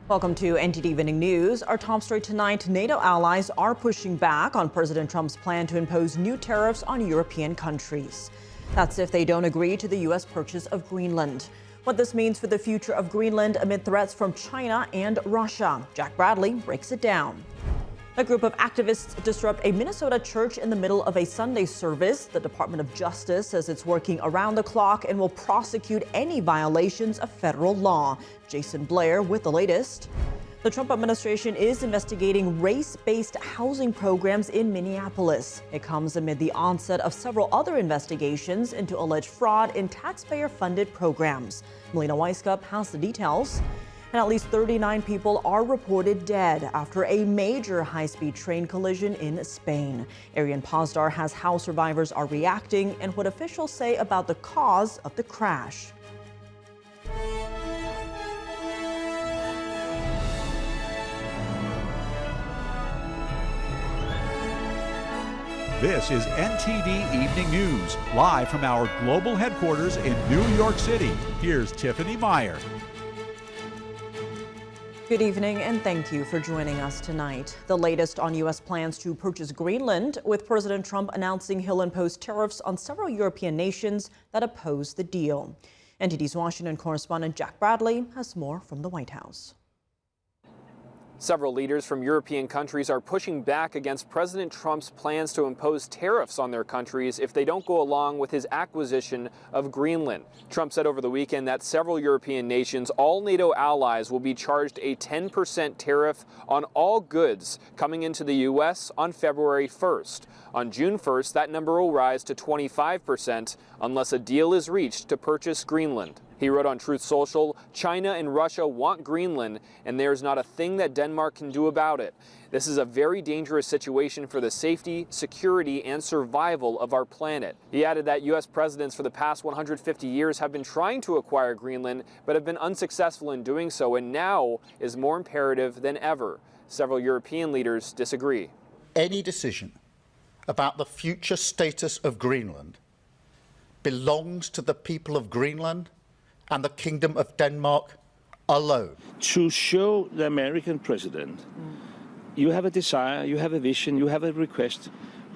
Welcome to NTD Evening News. Our top story tonight, NATO allies are pushing back on President Trump's plan to impose new tariffs on European countries. That's if they don't agree to the U.S. purchase of Greenland. What this means for the future of Greenland amid threats from China and Russia. Jack Bradley breaks it down. A group of activists disrupt a Minnesota church in the middle of a Sunday service. The Department of Justice says it's working around the clock and will prosecute any violations of federal law. Jason Blair with the latest. The Trump administration is investigating race-based housing programs in Minneapolis. It comes amid the onset of several other investigations into alleged fraud in taxpayer-funded programs. Melina Weiskup has the details. And at least 39 people are reported dead after a major high-speed train collision in Spain. Arian Pazdar has how survivors are reacting and what officials say about the cause of the crash. This is NTD Evening News, live from our global headquarters in New York City. Here's Tiffany Meyer. Good evening and thank you for joining us tonight. The latest on U.S. plans to purchase Greenland, with President Trump announcing he'll impose tariffs on several European nations that oppose the deal. NTD's Washington correspondent Jack Bradley has more from the White House. Several leaders from European countries are pushing back against President Trump's plans to impose tariffs on their countries if they don't go along with his acquisition of Greenland. Trump said over the weekend that several European nations, all NATO allies, will be charged a 10% tariff on all goods coming into the U.S. on February 1st. On June 1st, that number will rise to 25% unless a deal is reached to purchase Greenland. He wrote on Truth Social, China and Russia want Greenland, and there's not a thing that Denmark can do about it. This is a very dangerous situation for the safety, security, and survival of our planet. He added that U.S. presidents for the past 150 years have been trying to acquire Greenland, but have been unsuccessful in doing so, and now is more imperative than ever. Several European leaders disagree. Any decision about the future status of Greenland belongs to the people of Greenland and the Kingdom of Denmark alone. To show the American president, you have a desire, you have a vision, you have a request,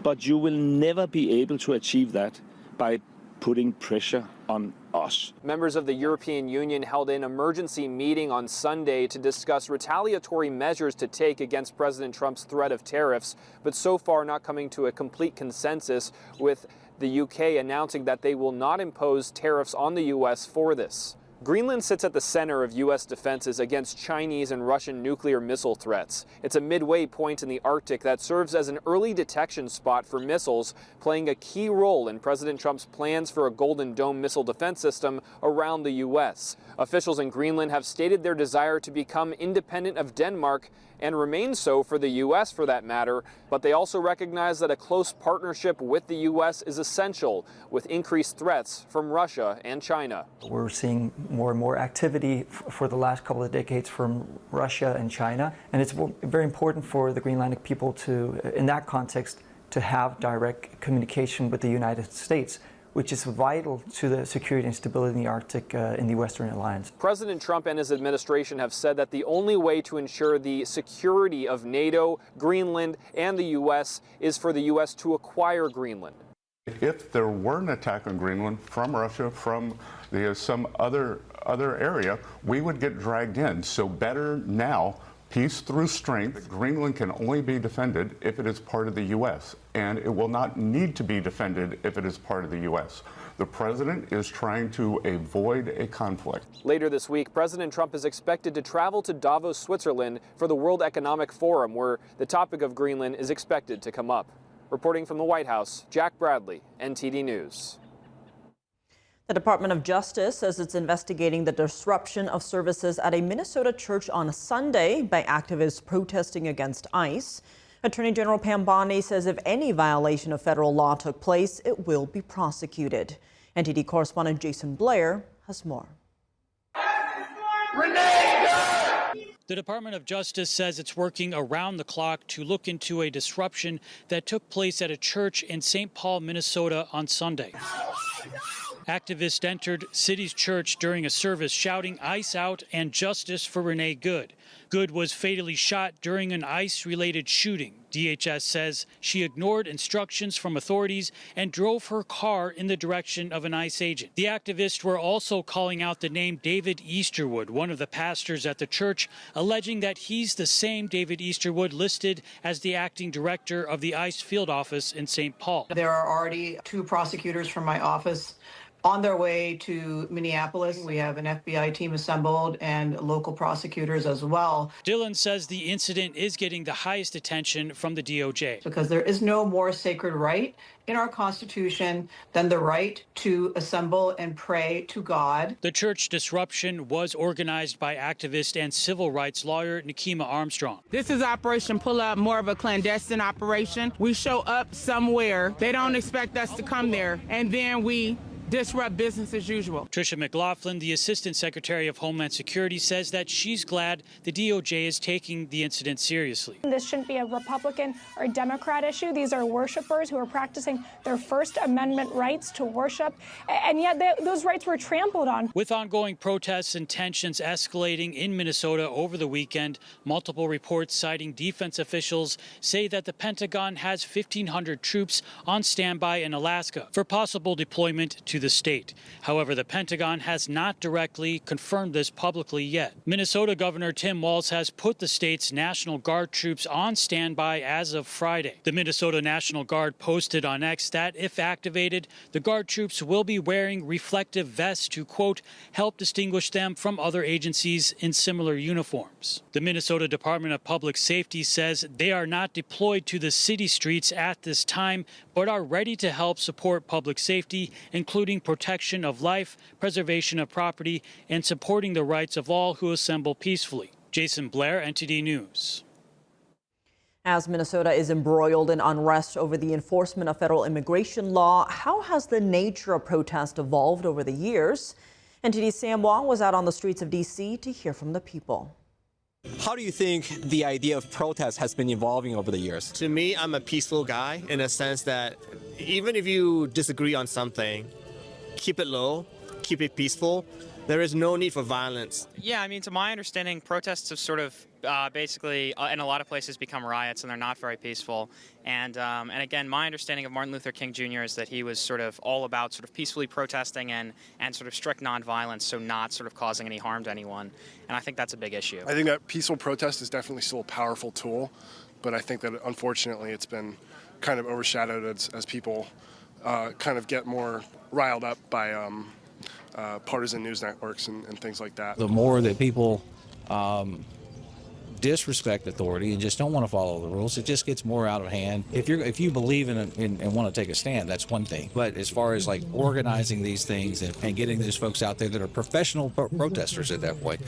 but you will never be able to achieve that by putting pressure on us. Members of the European Union held an emergency meeting on Sunday to discuss retaliatory measures to take against President Trump's threat of tariffs, but so far not coming to a complete consensus, with the UK announcing that they will not impose tariffs on the US for this. Greenland sits at the center of U.S. defenses against Chinese and Russian nuclear missile threats. It's a midway point in the Arctic that serves as an early detection spot for missiles, playing a key role in President Trump's plans for a Golden Dome missile defense system around the U.S. Officials in Greenland have stated their desire to become independent of Denmark and remain so for the U.S. for that matter, but they also recognize that a close partnership with the U.S. is essential, with increased threats from Russia and China. We're seeing more and more activity for the last couple of decades from Russia and China, and it's very important for the Greenlandic people to, in that context, to have direct communication with the United States, which is vital to the security and stability in the Arctic in the Western Alliance. President Trump and his administration have said that the only way to ensure the security of NATO, Greenland, and the U.S. is for the U.S. to acquire Greenland. If there were an attack on Greenland from Russia, from some other area, we would get dragged in. So better now, peace through strength. Greenland can only be defended if it is part of the U.S., and it will not need to be defended if it is part of the U.S. The president is trying to avoid a conflict. Later this week, President Trump is expected to travel to Davos, Switzerland for the World Economic Forum, where the topic of Greenland is expected to come up. Reporting from the White House, Jack Bradley, NTD News. The Department of Justice says it's investigating the disruption of services at a Minnesota church on Sunday by activists protesting against ICE. Attorney General Pam Bondi says if any violation of federal law took place, it will be prosecuted. NTD correspondent Jason Blair has more. Renee Good! The Department of Justice says it's working around the clock to look into a disruption that took place at a church in St. Paul, Minnesota on Sunday. Activists entered City's church during a service shouting "ICE out" and "Justice for Renee Good." Good was fatally shot during an ICE-related shooting. DHS says she ignored instructions from authorities and drove her car in the direction of an ICE agent. The activists were also calling out the name David Easterwood, one of the pastors at the church, alleging that he's the same David Easterwood listed as the acting director of the ICE field office in St. Paul. There are already 2 prosecutors from my office on their way to Minneapolis. We have an FBI team assembled and local prosecutors as well. Dillon says the incident is getting the highest attention from the DOJ. Because there is no more sacred right in our Constitution than the right to assemble and pray to God. The church disruption was organized by activist and civil rights lawyer Nikema Armstrong. This is Operation Pull Up, more of a clandestine operation. We show up somewhere. They don't expect us to come there, and then we disrupt business as usual. Tricia McLaughlin, the Assistant Secretary of Homeland Security, says that she's glad the DOJ is taking the incident seriously. This shouldn't be a Republican or Democrat issue. These are worshipers who are practicing their First Amendment rights to worship, and yet those rights were trampled on. With ongoing protests and tensions escalating in Minnesota over the weekend, multiple reports citing defense officials say that the Pentagon has 1,500 troops on standby in Alaska for possible deployment to the state. However, the Pentagon has not directly confirmed this publicly yet. Minnesota Governor Tim Walz has put the state's National Guard troops on standby as of Friday. The Minnesota National Guard posted on X that if activated, the Guard troops will be wearing reflective vests to, quote, help distinguish them from other agencies in similar uniforms. The Minnesota Department of Public Safety says they are not deployed to the city streets at this time, but are ready to help support public safety, including protection of life, preservation of property, and supporting the rights of all who assemble peacefully. Jason Blair, NTD News. As Minnesota is embroiled in unrest over the enforcement of federal immigration law, how has the nature of protest evolved over the years? NTD's Sam Wong was out on the streets of D.C. to hear from the people. How do you think the idea of protest has been evolving over the years? To me, I'm a peaceful guy in a sense that even if you disagree on something, keep it low, keep it peaceful. There is no need for violence. Yeah, I mean, to my understanding, protests have sort of basically, in a lot of places, become riots, and they're not very peaceful. And again, my understanding of Martin Luther King Jr. is that he was sort of all about sort of peacefully protesting and sort of strict nonviolence, so not sort of causing any harm to anyone. And I think that's a big issue. I think that peaceful protest is definitely still a powerful tool, but I think that unfortunately it's been kind of overshadowed as people kind of get more riled up by partisan news networks and things like that. The more that people disrespect authority and just don't want to follow the rules, it just gets more out of hand. If you believe in and want to take a stand, that's one thing. But as far as like organizing these things and getting those folks out there that are professional protesters at that point,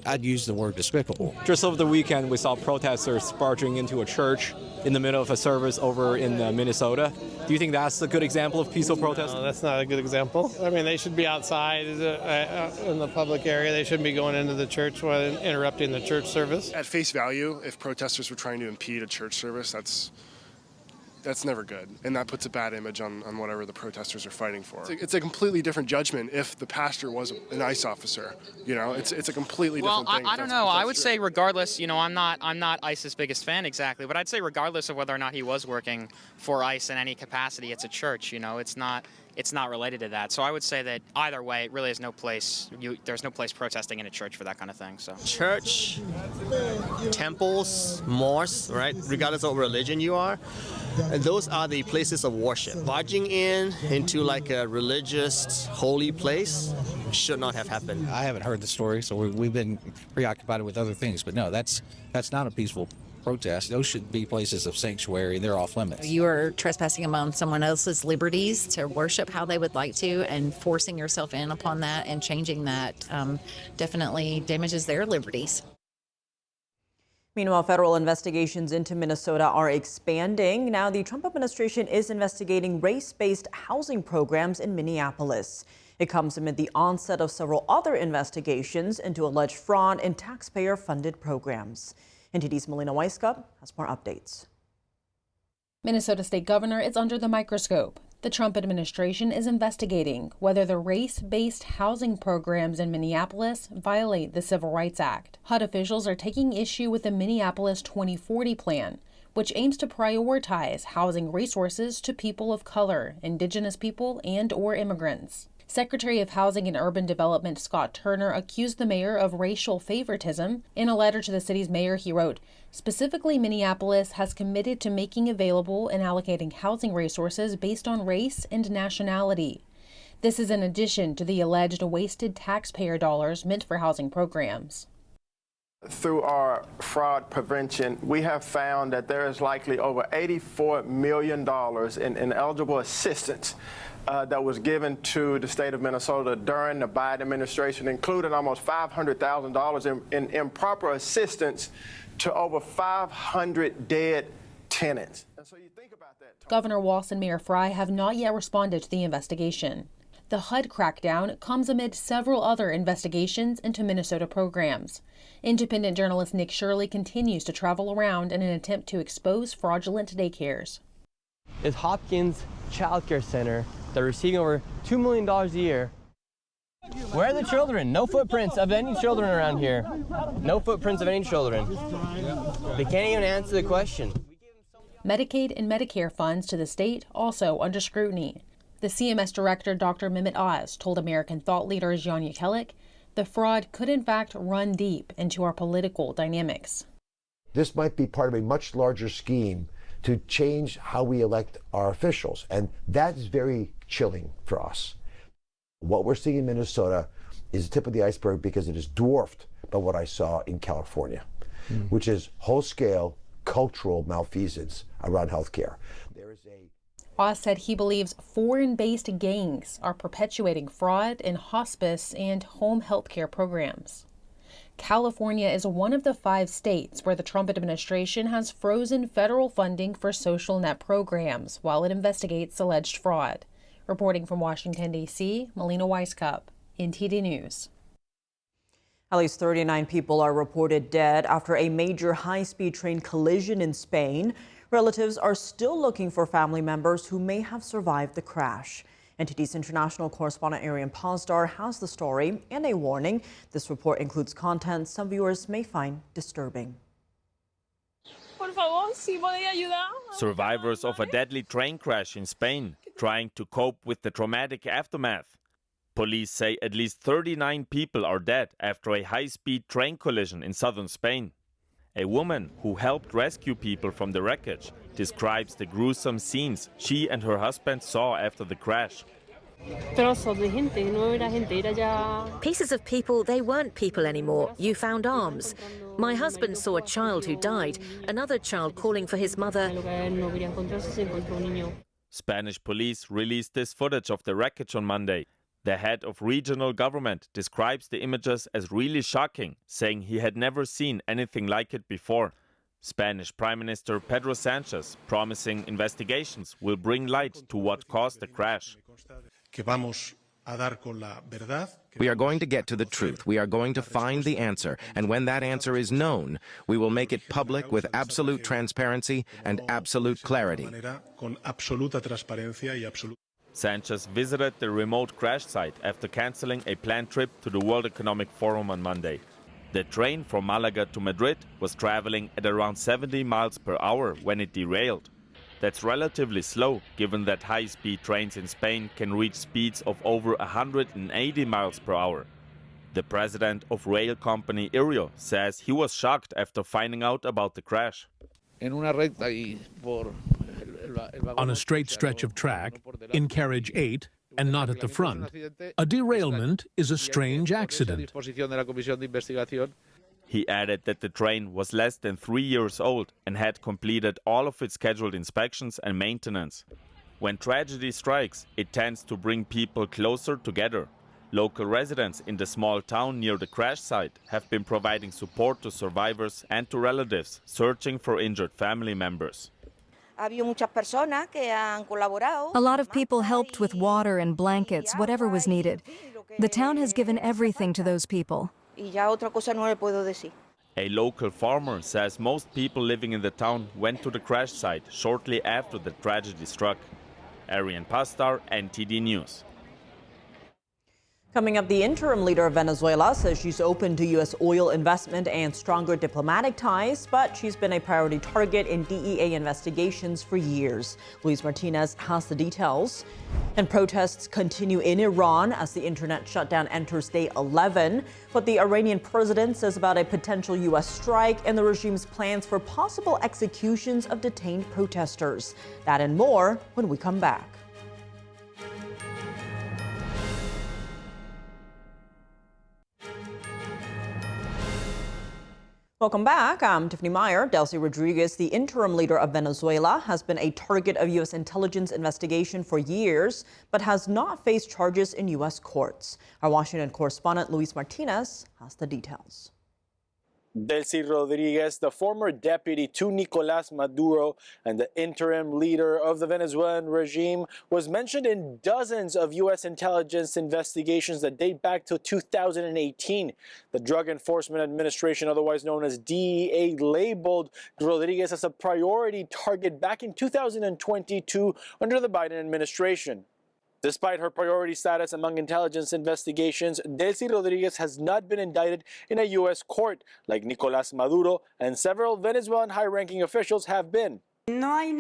I'd use the word despicable. Just over the weekend, we saw protesters barging into a church in the middle of a service over in Minnesota. Do you think that's a good example of peaceful protest? No, that's not a good example. I mean, they should be outside in the public area. They shouldn't be going into the church while interrupting the church service. At face value, if protesters were trying to impede a church service, that's never good. And that puts a bad image on whatever the protesters are fighting for. It's a completely different judgment if the pastor was an ICE officer. You know, it's a completely different thing. Well, I don't know. I would say regardless, you know, I'm not ICE's biggest fan exactly, but I'd say regardless of whether or not he was working for ICE in any capacity, it's a church, you know, it's not related to that. So I would say that either way, it really has no place. There's no place protesting in a church for that kind of thing. So Church, temples, mosques, right? Regardless of what religion you are, those are the places of worship. Barging into like a religious, holy place should not have happened. I haven't heard the story, so we've been preoccupied with other things. But no, that's not a peaceful protest. Those should be places of sanctuary, and they're off limits. You are trespassing among someone else's liberties to worship how they would like to, and forcing yourself in upon that and changing that definitely damages their liberties. Meanwhile, federal investigations into Minnesota are expanding. Now, the Trump administration is investigating race-based housing programs in Minneapolis. It comes amid the onset of several other investigations into alleged fraud in taxpayer-funded programs. NTD's Melina Weiskup has more updates. Minnesota State Governor is under the microscope. The Trump administration is investigating whether the race-based housing programs in Minneapolis violate the Civil Rights Act. HUD officials are taking issue with the Minneapolis 2040 plan, which aims to prioritize housing resources to people of color, Indigenous people, and/or immigrants. Secretary of Housing and Urban Development Scott Turner accused the mayor of racial favoritism. In a letter to the city's mayor, he wrote, "Specifically, Minneapolis has committed to making available and allocating housing resources based on race and nationality. This is in addition to the alleged wasted taxpayer dollars meant for housing programs." Through our fraud prevention, we have found that there is likely over $84 million in eligible assistance that was given to the state of Minnesota during the Biden administration, including almost $500,000 in improper assistance to over 500 dead tenants. And so you think about that. Governor Walz and Mayor Frey have not yet responded to the investigation. The HUD crackdown comes amid several other investigations into Minnesota programs. Independent journalist Nick Shirley continues to travel around in an attempt to expose fraudulent daycares. Is Hopkins Child Care Center. They're receiving over $2 million a year. Where are the children? No footprints of any children around here. No footprints of any children. They can't even answer the question. Medicaid and Medicare funds to the state also under scrutiny. The CMS director, Dr. Mehmet Oz, told American thought leader Jan Jekielek the fraud could in fact run deep into our political dynamics. This might be part of a much larger scheme to change how we elect our officials, and that's very chilling for us. What we're seeing in Minnesota is the tip of the iceberg because it is dwarfed by what I saw in California, which is whole-scale cultural malfeasance around healthcare. Oz said he believes foreign-based gangs are perpetuating fraud in hospice and home health care programs. California is one of the 5 states where the Trump administration has frozen federal funding for social net programs while it investigates alleged fraud. Reporting from Washington, D.C., Melina Weisskopf, NTD News. At least 39 people are reported dead after a major high-speed train collision in Spain. Relatives are still looking for family members who may have survived the crash. NTD's international correspondent Arian Pazdar has the story and a warning. This report includes content some viewers may find disturbing. Survivors of a deadly train crash in Spain trying to cope with the traumatic aftermath. Police say at least 39 people are dead after a high-speed train collision in southern Spain. A woman who helped rescue people from the wreckage describes the gruesome scenes she and her husband saw after the crash. Pieces of people, they weren't people anymore. You found arms. My husband saw a child who died, another child calling for his mother. Spanish police released this footage of the wreckage on Monday. The head of regional government describes the images as really shocking, saying he had never seen anything like it before. Spanish Prime Minister Pedro Sánchez promising investigations will bring light to what caused the crash. We are going to get to the truth. We are going to find the answer. And when that answer is known, we will make it public with absolute transparency and absolute clarity. Sánchez visited the remote crash site after cancelling a planned trip to the World Economic Forum on Monday. The train from Malaga to Madrid was traveling at around 70 miles per hour when it derailed. That's relatively slow, given that high-speed trains in Spain can reach speeds of over 180 miles per hour. The president of rail company Iryo says he was shocked after finding out about the crash. On a straight stretch of track, in carriage 8, and not at the front, a derailment is a strange accident. He added that the train was less than 3 years old and had completed all of its scheduled inspections and maintenance. When tragedy strikes, it tends to bring people closer together. Local residents in the small town near the crash site have been providing support to survivors and to relatives searching for injured family members. A lot of people helped with water and blankets, whatever was needed. The town has given everything to those people. A local farmer says most people living in the town went to the crash site shortly after the tragedy struck. Arian Pastar, NTD News. Coming up, the interim leader of Venezuela says she's open to U.S. oil investment and stronger diplomatic ties, but she's been a priority target in DEA investigations for years. Luis Martinez has the details. And protests continue in Iran as the internet shutdown enters day 11. What the Iranian president says about a potential U.S. strike and the regime's plans for possible executions of detained protesters. That and more when we come back. Welcome back. I'm Tiffany Meyer. Delcy Rodriguez, the interim leader of Venezuela, has been a target of U.S. intelligence investigation for years, but has not faced charges in U.S. courts. Our Washington correspondent Luis Martinez has the details. Delcy Rodriguez, the former deputy to Nicolás Maduro and the interim leader of the Venezuelan regime, was mentioned in dozens of U.S. intelligence investigations that date back to 2018. The Drug Enforcement Administration, otherwise known as DEA, labeled Rodriguez as a priority target back in 2022 under the Biden administration. Despite her priority status among intelligence investigations, Delcy Rodriguez has not been indicted in a U.S. court, like Nicolás Maduro and several Venezuelan high-ranking officials have been. There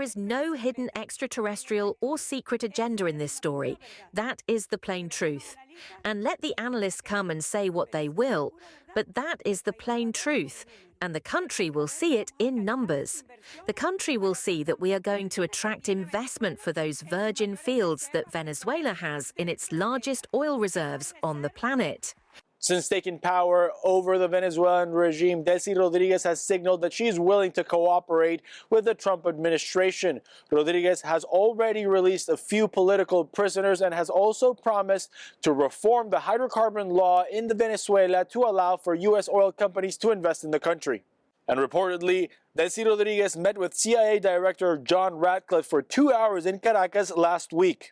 is no hidden extraterrestrial or secret agenda in this story. That is the plain truth. And let the analysts come and say what they will, but that is the plain truth. And the country will see it in numbers. The country will see that we are going to attract investment for those virgin fields that Venezuela has in its largest oil reserves on the planet. Since taking power over the Venezuelan regime, Delcy Rodriguez has signaled that she is willing to cooperate with the Trump administration. Rodriguez has already released a few political prisoners and has also promised to reform the hydrocarbon law in Venezuela to allow for U.S. oil companies to invest in the country. And reportedly, Delcy Rodriguez met with CIA Director John Ratcliffe for 2 hours in Caracas last week.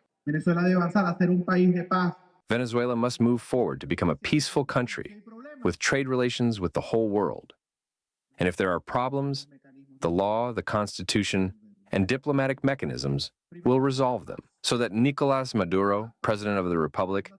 Venezuela must move forward to become a peaceful country with trade relations with the whole world. And if there are problems, the law, the Constitution, and diplomatic mechanisms will resolve them so that Nicolás Maduro, President of the Republic,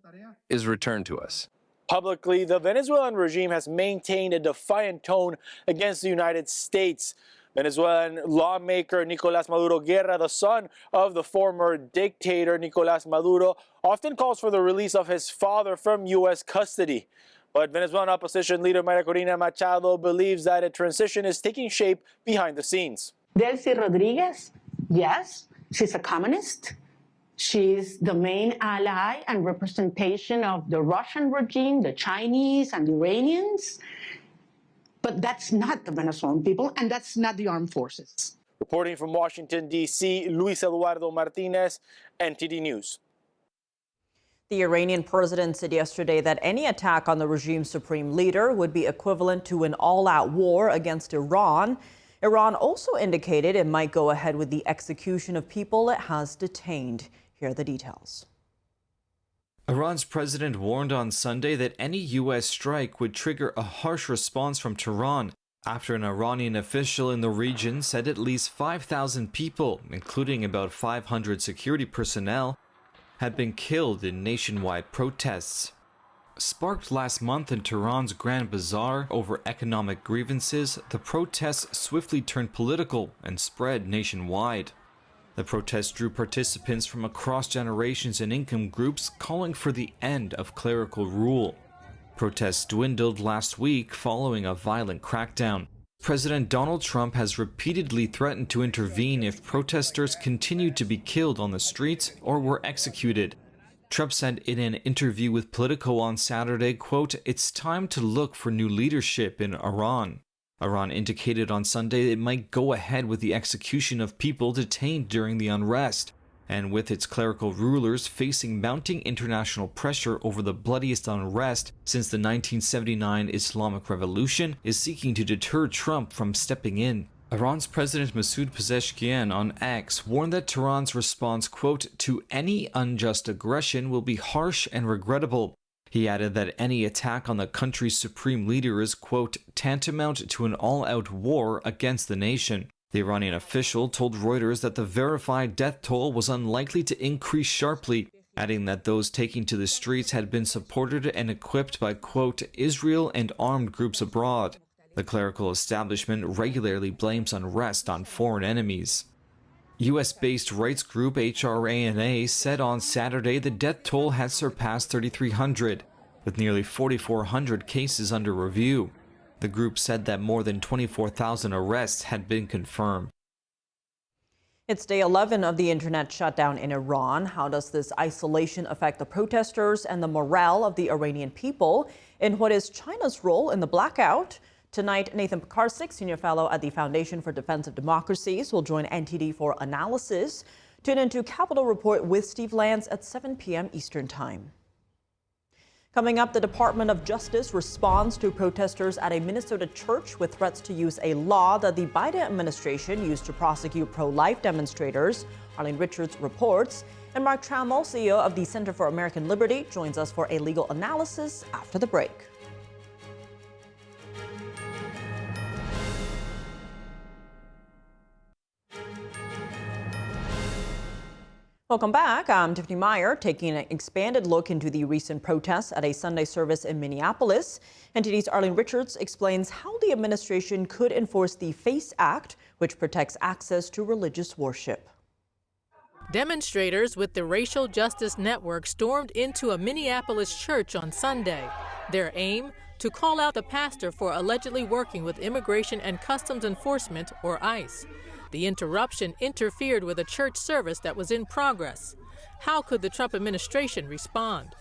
is returned to us. Publicly, the Venezuelan regime has maintained a defiant tone against the United States. Venezuelan lawmaker Nicolás Maduro Guerra, the son of the former dictator Nicolás Maduro, often calls for the release of his father from U.S. custody. But Venezuelan opposition leader María Corina Machado believes that a transition is taking shape behind the scenes. Delcy Rodriguez, yes, she's a communist. She's the main ally and representation of the Russian regime, the Chinese and the Iranians. But that's not the Venezuelan people, and that's not the armed forces. Reporting from Washington, D.C., Luis Eduardo Martinez, NTD News. The Iranian president said yesterday that any attack on the regime's supreme leader would be equivalent to an all-out war against Iran. Iran also indicated it might go ahead with the execution of people it has detained. Here are the details. Iran's president warned on Sunday that any U.S. strike would trigger a harsh response from Tehran after an Iranian official in the region said at least 5,000 people, including about 500 security personnel, had been killed in nationwide protests. Sparked last month in Tehran's Grand Bazaar over economic grievances, the protests swiftly turned political and spread nationwide. The protests drew participants from across generations and income groups calling for the end of clerical rule. Protests dwindled last week following a violent crackdown. President Donald Trump has repeatedly threatened to intervene if protesters continued to be killed on the streets or were executed. Trump said in an interview with Politico on Saturday, quote, "It's time to look for new leadership in Iran." Iran indicated on Sunday it might go ahead with the execution of people detained during the unrest, and with its clerical rulers facing mounting international pressure over the bloodiest unrest since the 1979 Islamic Revolution, is seeking to deter Trump from stepping in. Iran's President Masoud Pezeshkian on X warned that Tehran's response, quote, "to any unjust aggression will be harsh and regrettable." He added that any attack on the country's supreme leader is, quote, "tantamount to an all-out war against the nation." The Iranian official told Reuters that the verified death toll was unlikely to increase sharply, adding that those taking to the streets had been supported and equipped by, quote, Israel and armed groups abroad. The clerical establishment regularly blames unrest on foreign enemies. U.S.-based rights group HRANA said on Saturday the death toll had surpassed 3,300, with nearly 4,400 cases under review. The group said that more than 24,000 arrests had been confirmed. It's day 11 of the internet shutdown in Iran. How does this isolation affect the protesters and the morale of the Iranian people? And what is China's role in the blackout? Tonight, Nathan Pekarsik, Senior Fellow at the Foundation for Defense of Democracies, will join NTD for analysis. Tune into Capitol Report with Steve Lance at 7 p.m. Eastern Time. Coming up, the Department of Justice responds to protesters at a Minnesota church with threats to use a law that the Biden administration used to prosecute pro-life demonstrators. Arlene Richards reports. And Mark Trammell, CEO of the Center for American Liberty, joins us for a legal analysis after the break. Welcome back. I'm Tiffany Meyer, taking an expanded look into the recent protests at a Sunday service in Minneapolis. NTD's Arlene Richards explains how the administration could enforce the FACE Act, which protects access to religious worship. Demonstrators with the Racial Justice Network stormed into a Minneapolis church on Sunday. Their aim? To call out the pastor for allegedly working with Immigration and Customs Enforcement, or ICE. The interruption interfered with a church service that was in progress. How could the Trump administration respond?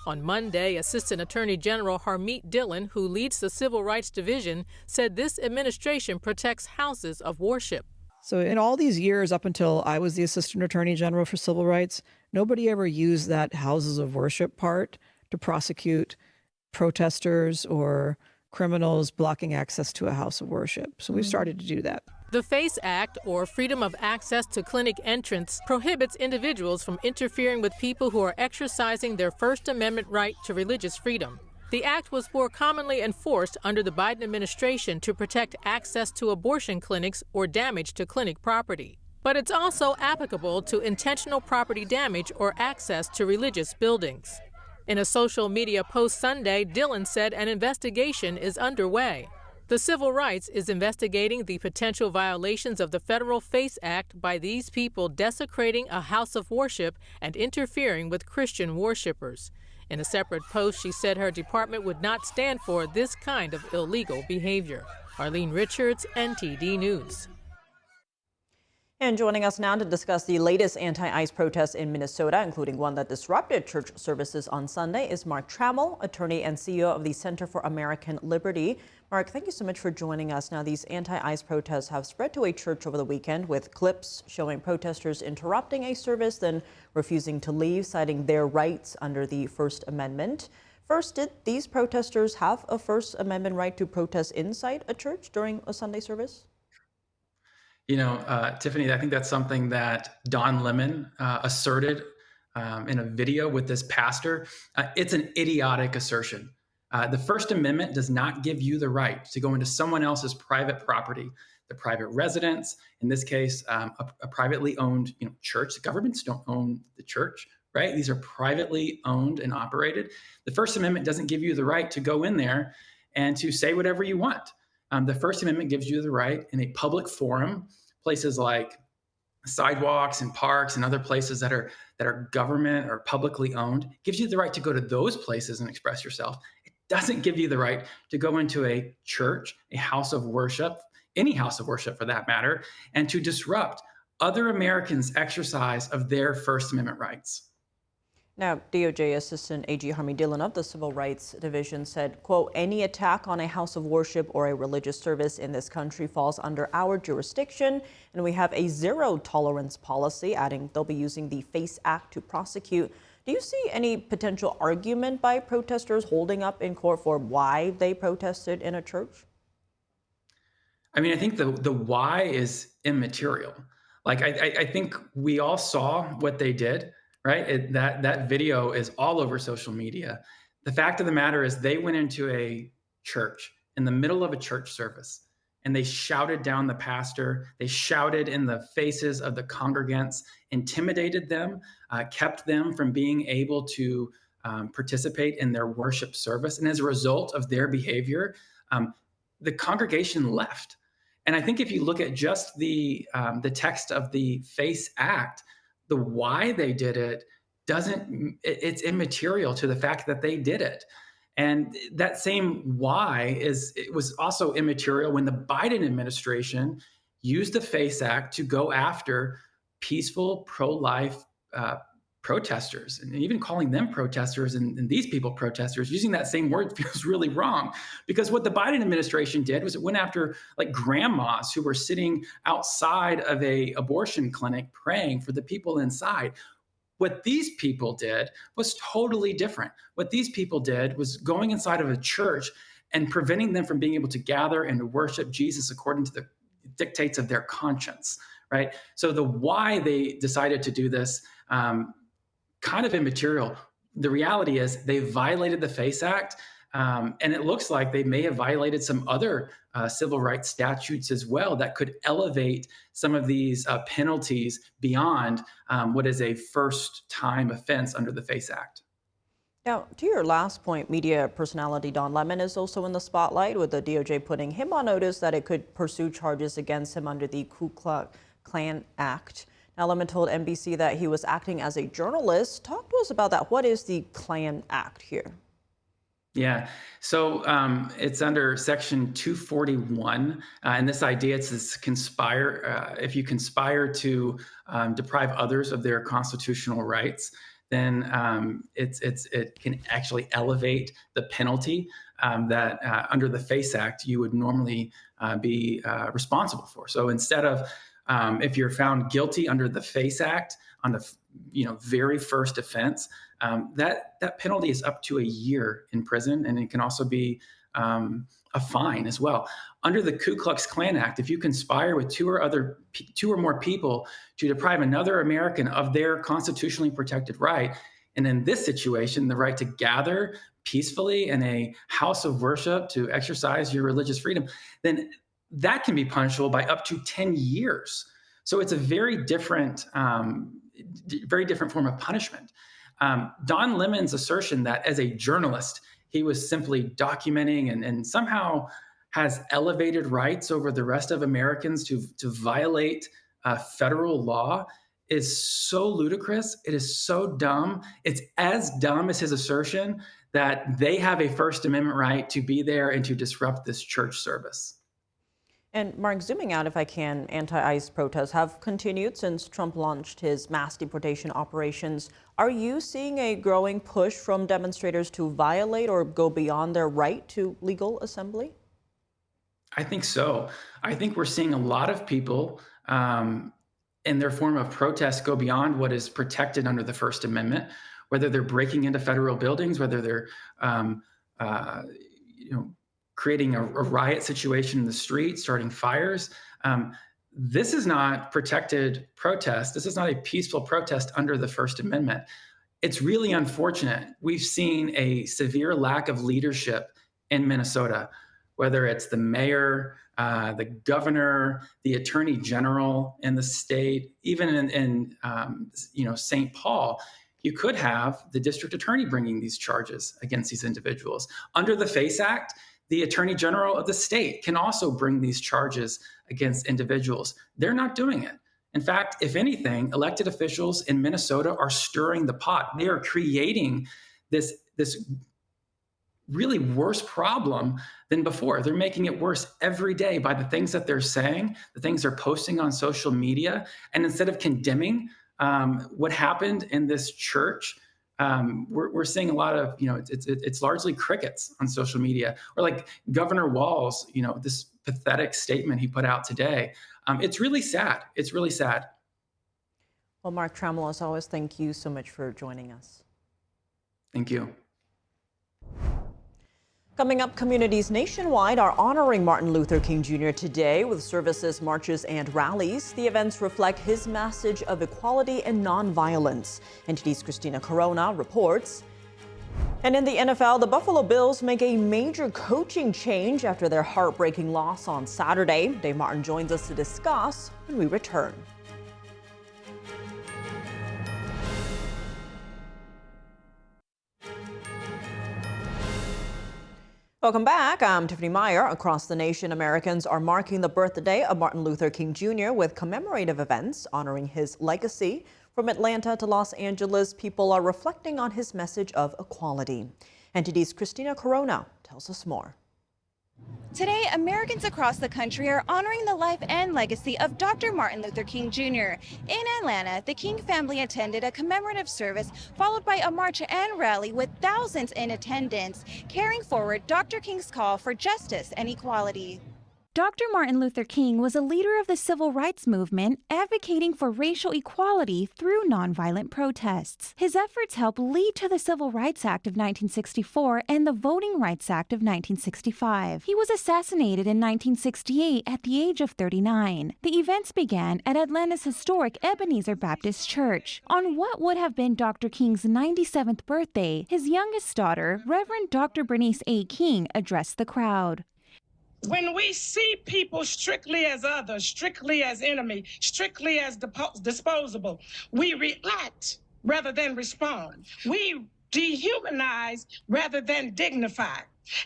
On Monday, Assistant Attorney General Harmeet Dillon, who leads the Civil Rights Division, said this administration protects houses of worship. So in all these years, up until I was the Assistant Attorney General for Civil Rights, nobody ever used that houses of worship part to prosecute protesters or criminals blocking access to a house of worship. So we've started to do that. The FACE Act, or Freedom of Access to Clinic Entrance, prohibits individuals from interfering with people who are exercising their First Amendment right to religious freedom. The act was more commonly enforced under the Biden administration to protect access to abortion clinics or damage to clinic property. But it's also applicable to intentional property damage or access to religious buildings. In a social media post Sunday, Dillon said an investigation is underway. The Civil Rights is investigating the potential violations of the federal FACE Act by these people desecrating a house of worship and interfering with Christian worshipers. In a separate post, she said her department would not stand for this kind of illegal behavior. Arlene Richards, NTD News. And joining us now to discuss the latest anti-ICE protests in Minnesota, including one that disrupted church services on Sunday, is Mark Trammell, attorney and CEO of the Center for American Liberty. Mark, thank you so much for joining us. Now, these anti-ICE protests have spread to a church over the weekend with clips showing protesters interrupting a service, then refusing to leave, citing their rights under the First Amendment. First, did these protesters have a First Amendment right to protest inside a church during a Sunday service? You know, Tiffany, I think that's something that Don Lemon asserted in a video with this pastor. It's an idiotic assertion. The First Amendment does not give you the right to go into someone else's private property, the private residence, in this case, a privately owned church. The governments don't own the church, right? These are privately owned and operated. The First Amendment doesn't give you the right to go in there and to say whatever you want. The First Amendment gives you the right in a public forum, places like sidewalks and parks and other places that are government or publicly owned, gives you the right to go to those places and express yourself. It doesn't give you the right to go into a church, a house of worship, any house of worship for that matter, and to disrupt other Americans' exercise of their First Amendment rights. Now, DOJ Assistant AG Harmeet Dillon of the Civil Rights Division said, quote, any attack on a house of worship or a religious service in this country falls under our jurisdiction, and we have a zero tolerance policy, adding they'll be using the FACE Act to prosecute. Do you see any potential argument by protesters holding up in court for why they protested in a church? I mean, I think the why is immaterial. Like, I think we all saw what they did. Right? That video is all over social media. The fact of the matter is they went into a church in the middle of a church service and they shouted down the pastor. They shouted in the faces of the congregants, intimidated them, kept them from being able to participate in their worship service. And as a result of their behavior, the congregation left. And I think if you look at just the text of the FACE Act, the why they did it it's immaterial to the fact that they did it. And that same why it was also immaterial when the Biden administration used the FACE Act to go after peaceful pro-life protesters, and even calling them protesters and these people protesters, using that same word feels really wrong, because what the Biden administration did was it went after like grandmas who were sitting outside of a abortion clinic praying for the people inside. What these people did was totally different. What these people did was going inside of a church and preventing them from being able to gather and to worship Jesus according to the dictates of their conscience, right? So the why they decided to do this, kind of immaterial. The reality is they violated the FACE Act, and it looks like they may have violated some other civil rights statutes as well that could elevate some of these penalties beyond what is a first-time offense under the FACE Act. Now, to your last point, media personality Don Lemon is also in the spotlight, with the DOJ putting him on notice that it could pursue charges against him under the Ku Klux Klan Act. Now, Lemon told NBC that he was acting as a journalist. Talk to us about that. What is the Klan Act here? Yeah, so it's under Section 241, and this idea it's this conspire. If you conspire to deprive others of their constitutional rights, then it can actually elevate the penalty that under the FACE Act you would normally be responsible for. So instead of if you're found guilty under the FACE Act on the very first offense, that penalty is up to a year in prison, and it can also be a fine as well. Under the Ku Klux Klan Act, if you conspire with two or more people to deprive another American of their constitutionally protected right, and in this situation, the right to gather peacefully in a house of worship to exercise your religious freedom, then that can be punishable by up to 10 years. So it's a very different form of punishment. Don Lemon's assertion that as a journalist, he was simply documenting and somehow has elevated rights over the rest of Americans to violate federal law is so ludicrous. It is so dumb. It's as dumb as his assertion that they have a First Amendment right to be there and to disrupt this church service. And Mark, zooming out if I can, anti-ICE protests have continued since Trump launched his mass deportation operations. Are you seeing a growing push from demonstrators to violate or go beyond their right to legal assembly? I think so. I think we're seeing a lot of people in their form of protest go beyond what is protected under the First Amendment, whether they're breaking into federal buildings, whether they're creating a riot situation in the street, starting fires. This is not protected protest. This is not a peaceful protest under the First Amendment. It's really unfortunate. We've seen a severe lack of leadership in Minnesota, whether it's the mayor, the governor, the attorney general in the state, even in St. Paul. You could have the district attorney bringing these charges against these individuals. Under the FACE Act, the attorney general of the state can also bring these charges against individuals. They're not doing it. In fact, if anything, elected officials in Minnesota are stirring the pot. They are creating this really worse problem than before. They're making it worse every day by the things that they're saying, the things they're posting on social media. And instead of condemning what happened in this church, we're seeing a lot of, it's largely crickets on social media, or like Governor Walz, this pathetic statement he put out today. It's really sad. It's really sad. Well, Mark Trammell, as always, thank you so much for joining us. Thank you. Coming up, communities nationwide are honoring Martin Luther King Jr. today with services, marches, and rallies. The events reflect his message of equality and nonviolence. NTD's Christina Corona reports. And in the NFL, the Buffalo Bills make a major coaching change after their heartbreaking loss on Saturday. Dave Martin joins us to discuss when we return. Welcome back. I'm Tiffany Meyer. Across the nation, Americans are marking the birthday of Martin Luther King Jr. with commemorative events honoring his legacy. From Atlanta to Los Angeles, people are reflecting on his message of equality. NTD's Christina Corona tells us more. Today, Americans across the country are honoring the life and legacy of Dr. Martin Luther King Jr. In Atlanta, the King family attended a commemorative service followed by a march and rally with thousands in attendance, carrying forward Dr. King's call for justice and equality. Dr. Martin Luther King was a leader of the civil rights movement, advocating for racial equality through nonviolent protests. His efforts helped lead to the Civil Rights Act of 1964 and the Voting Rights Act of 1965. He was assassinated in 1968 at the age of 39. The events began at Atlanta's historic Ebenezer Baptist Church. On what would have been Dr. King's 97th birthday, his youngest daughter, Reverend Dr. Bernice A. King, addressed the crowd. When we see people strictly as others, strictly as enemy, strictly as disposable, we react rather than respond. We dehumanize rather than dignify.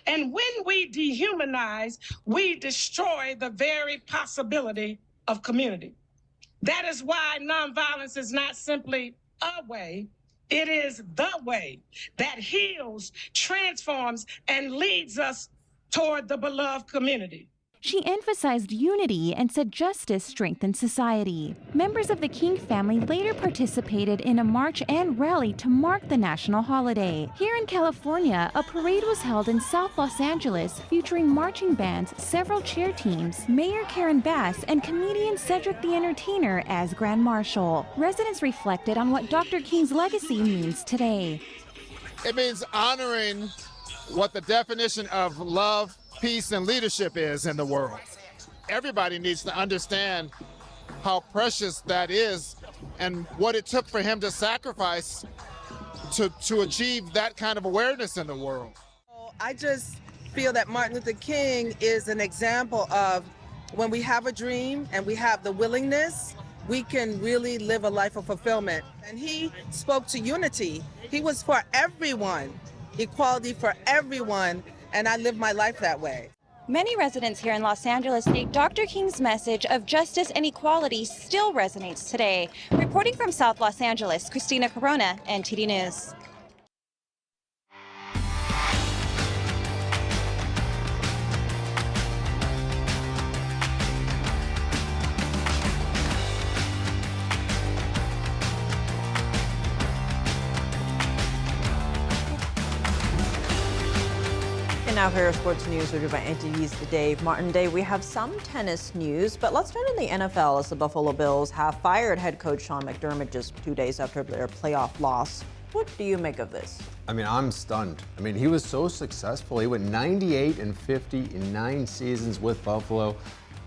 And when we dehumanize, we destroy the very possibility of community. That is why nonviolence is not simply a way, it is the way that heals, transforms, and leads us toward the beloved community. She emphasized unity and said justice strengthens society. Members of the King family later participated in a march and rally to mark the national holiday. Here in California, a parade was held in South Los Angeles featuring marching bands, several cheer teams, Mayor Karen Bass, and comedian Cedric the Entertainer as Grand Marshal. Residents reflected on what Dr. King's legacy means today. It means honoring what the definition of love, peace, and leadership is in the world. Everybody needs to understand how precious that is and what it took for him to sacrifice to achieve that kind of awareness in the world. I just feel that Martin Luther King is an example of when we have a dream and we have the willingness, we can really live a life of fulfillment. And he spoke to unity. He was for everyone. Equality for everyone, and I live my life that way. Many residents here in Los Angeles think Dr. King's message of justice and equality still resonates today. Reporting from South Los Angeles, Christina Corona, NTD News. Now here are sports news reviewed by NTD's Dave Martin. Dave, we have some tennis news, but let's start in the NFL as the Buffalo Bills have fired head coach Sean McDermott just 2 days after their playoff loss. What do you make of this? I mean, I'm stunned. I mean, he was so successful. He went 98-50 in 9 seasons with Buffalo.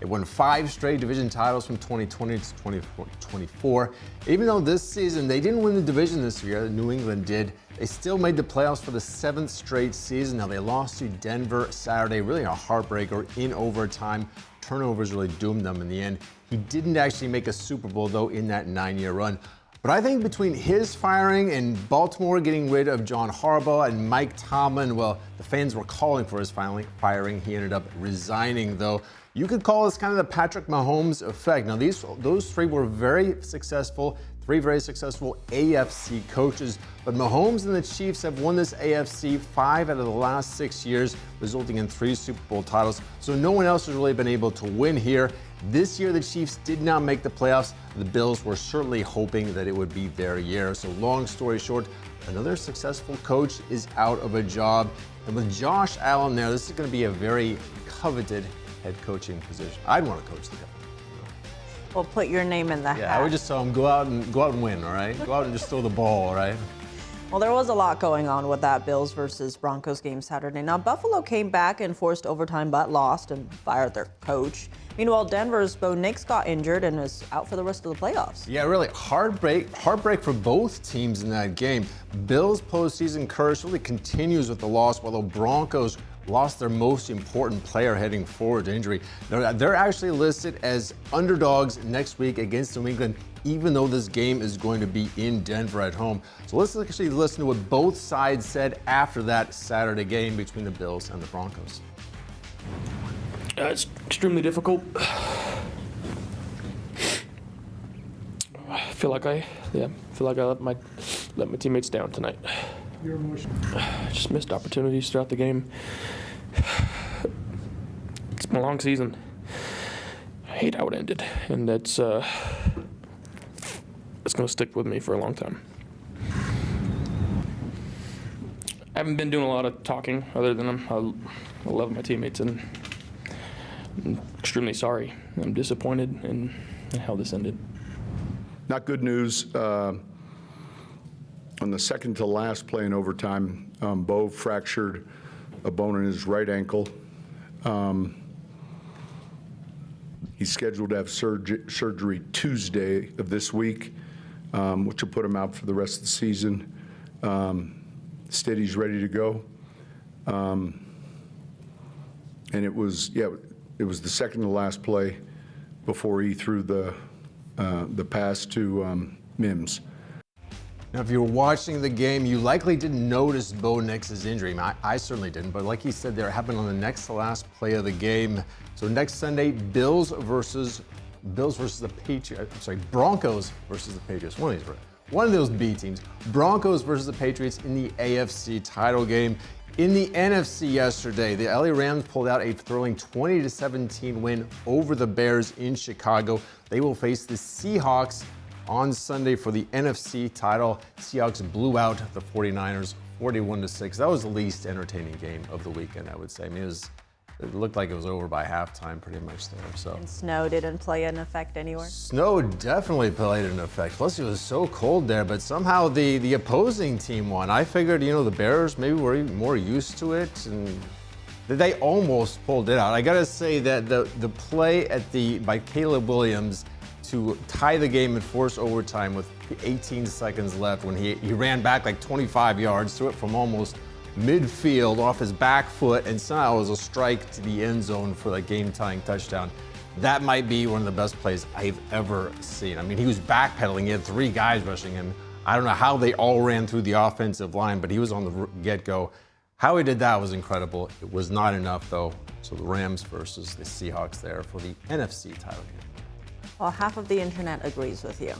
They won 5 straight division titles from 2020 to 2024. Even though this season they didn't win the division this year, New England did, they still made the playoffs for the 7th straight season. Now they lost to Denver Saturday, really a heartbreaker in overtime. Turnovers really doomed them in the end. He didn't actually make a Super Bowl though in that 9-year run. But I think between his firing and Baltimore getting rid of John Harbaugh and Mike Tomlin, well, the fans were calling for his firing. He ended up resigning though. You could call this kind of the Patrick Mahomes effect. Now those 3 were very successful, 3 very successful AFC coaches, but Mahomes and the Chiefs have won this AFC 5 out of the last 6 years, resulting in 3 Super Bowl titles. So no one else has really been able to win here. This year the Chiefs did not make the playoffs. The Bills were certainly hoping that it would be their year. So long story short, another successful coach is out of a job. And with Josh Allen there, this is going to be a very coveted head coaching position. I'd want to coach the guy. Well, put your name in the hat. Yeah, I would just tell him go out and win, all right? Go out and just throw the ball, all right? Well, there was a lot going on with that Bills versus Broncos game Saturday. Now, Buffalo came back and forced overtime but lost and fired their coach. Meanwhile, Denver's Bo Nix got injured and is out for the rest of the playoffs. Yeah, really heartbreak for both teams in that game. Bills' postseason curse really continues with the loss, while the Broncos lost their most important player heading forward to injury. They're actually listed as underdogs next week against New England, even though this game is going to be in Denver at home. So let's actually listen to what both sides said after that Saturday game between the Bills and the Broncos. It's extremely difficult. I feel like I let my teammates down tonight. Your emotion? Just missed opportunities throughout the game. It's been a long season. I hate how it ended, and it's going to stick with me for a long time. I haven't been doing a lot of talking other than I love my teammates, and I'm extremely sorry. I'm disappointed in how this ended. Not good news. On the second to last play in overtime, Bo fractured a bone in his right ankle. He's scheduled to have surgery Tuesday of this week, which will put him out for the rest of the season. Steady's ready to go. And it was the second to last play before he threw the pass to Mims. Now, if you were watching the game, you likely didn't notice Bo Nix's injury. I certainly didn't, but like he said there, it happened on the next to last play of the game. So next Sunday, Broncos versus the Patriots. One of those B teams. Broncos versus the Patriots in the AFC title game. In the NFC yesterday, the LA Rams pulled out a thrilling 20-17 win over the Bears in Chicago. They will face the Seahawks on Sunday for the NFC title. Seahawks blew out the 49ers 41-6. That was the least entertaining game of the weekend, I would say. I mean, it looked like it was over by halftime pretty much there. So. And snow didn't play an effect anywhere? Snow definitely played an effect. Plus it was so cold there, but somehow the opposing team won. I figured, the Bears maybe were more used to it, and they almost pulled it out. I gotta say that the play by Caleb Williams to tie the game and force overtime with 18 seconds left, when he ran back like 25 yards, threw it from almost midfield off his back foot, and somehow it was a strike to the end zone for the game-tying touchdown. That might be one of the best plays I've ever seen. I mean, he was backpedaling. He had 3 guys rushing him. I don't know how they all ran through the offensive line, but he was on the get-go. How he did that was incredible. It was not enough, though. So the Rams versus the Seahawks there for the NFC title game. Well, half of the internet agrees with you.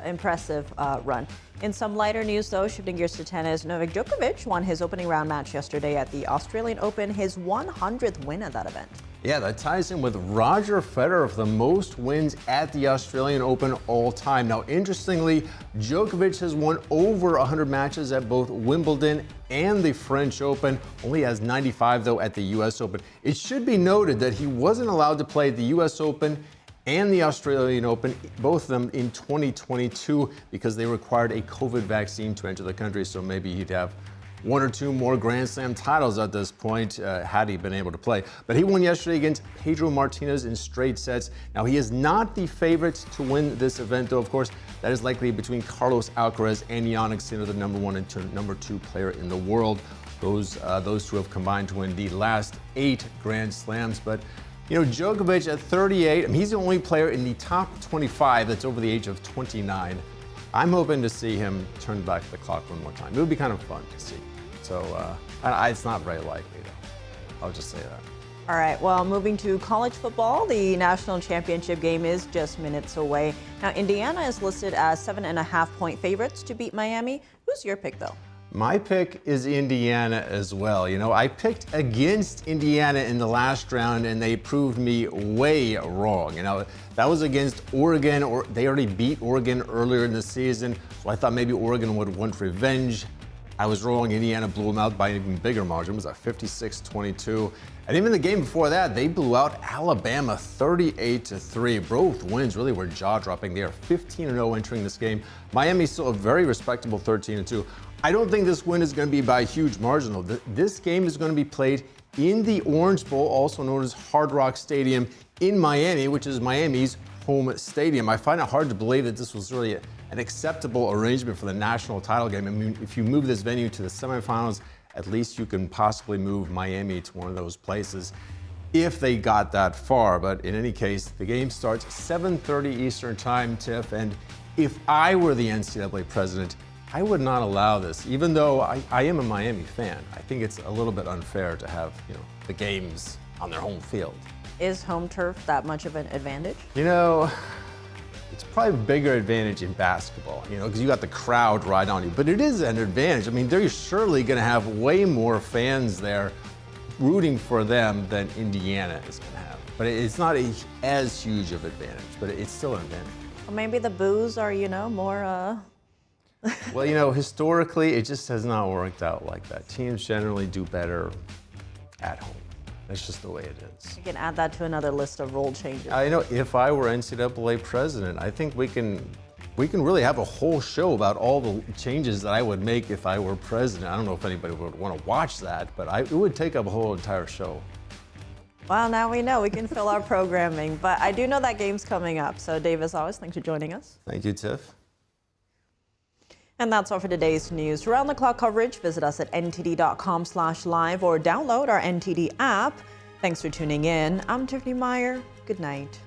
Impressive run. In some lighter news, though, shifting gears to tennis, Novak Djokovic won his opening round match yesterday at the Australian Open, his 100th win at that event. Yeah, that ties in with Roger Federer for the most wins at the Australian Open all time. Now, interestingly, Djokovic has won over 100 matches at both Wimbledon and the French Open. Only has 95, though, at the U.S. Open. It should be noted that he wasn't allowed to play the U.S. Open and the Australian Open, both of them in 2022, because they required a COVID vaccine to enter the country. So maybe he'd have 1 or 2 more Grand Slam titles at this point had he been able to play. But he won yesterday against Pedro Martinez in straight sets. Now, he is not the favorite to win this event, though, of course. That is likely between Carlos Alcaraz and Jannik Sinner, the number 1 and number 2 player in the world. Those 2 have combined to win the last 8 Grand Slams. But Djokovic at 38, he's the only player in the top 25 that's over the age of 29. I'm hoping to see him turn back the clock one more time. It would be kind of fun to see. So it's not very likely, though. I'll just say that. All right, well, moving to college football, the national championship game is just minutes away. Now, Indiana is listed as 7.5-point favorites to beat Miami. Who's your pick, though? My pick is Indiana as well. I picked against Indiana in the last round, and they proved me way wrong. That was against Oregon, or they already beat Oregon earlier in the season, so I thought maybe Oregon would want revenge. I was wrong. Indiana blew them out by an even bigger margin. It was a 56-22. And even the game before that, they blew out Alabama 38-3. Both wins really were jaw-dropping. They are 15-0 entering this game. Miami's still a very respectable 13-2. I don't think this win is going to be by a huge margin, though. This game is going to be played in the Orange Bowl, also known as Hard Rock Stadium in Miami, which is Miami's home stadium. I find it hard to believe that this was really an acceptable arrangement for the national title game. I mean, if you move this venue to the semifinals, at least you can possibly move Miami to one of those places if they got that far. But in any case, the game starts 7:30 Eastern time, Tiff, and if I were the NCAA president, I would not allow this. Even though I am a Miami fan, I think it's a little bit unfair to have, the games on their home field. Is home turf that much of an advantage? It's probably a bigger advantage in basketball, because you got the crowd right on you. But it is an advantage. I mean, they're surely going to have way more fans there rooting for them than Indiana is going to have. But it's not as huge of an advantage, but it's still an advantage. Well, maybe the boos are, more... Well, historically, it just has not worked out like that. Teams generally do better at home. That's just the way it is. You can add that to another list of rule changes. I know if I were NCAA president, I think we can really have a whole show about all the changes that I would make if I were president. I don't know if anybody would want to watch that, but it would take up a whole entire show. Well, now we know we can fill our programming, but I do know that game's coming up. So Dave, as always, thanks for joining us. Thank you, Tiff. And that's all for today's news. For round-the-clock coverage, visit us at ntd.com/live or download our NTD app. Thanks for tuning in. I'm Tiffany Meyer. Good night.